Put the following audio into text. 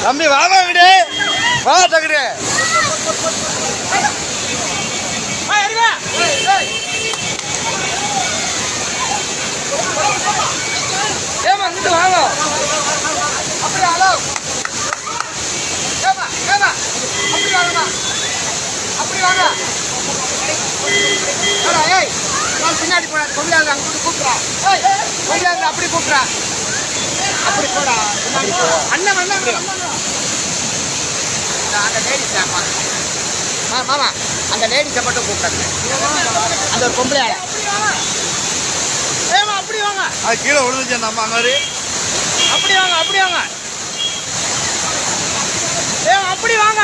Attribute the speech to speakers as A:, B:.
A: தம்பி வாங்க விடு வா தகுடு ஏமா இங்கிட்டு வாங்க அப்படி ஹலோ ஏமா ஏமா அப்படி வாங்கம்மா அப்படி வாங்க ஏய் நான் பின்னாடி போட கொண்டாங்க அங்கிட்டு கூப்பிட்றா ஏய் கொண்டாங்க அப்படி கூப்பிட்றா அப்படி போடா அண்ணன் அண்ணன் அந்த லேடிஸ் மாமா அந்த லேடிஸை மட்டும் கூப்பிட்டாங்க அந்த ஒரு பொம்பளையால ஏமா அப்படி வாங்க அது கீழே விழுந்துச்சு அந்த அம்மா மாதிரி அப்படி வாங்க ஏமா அப்படி வாங்க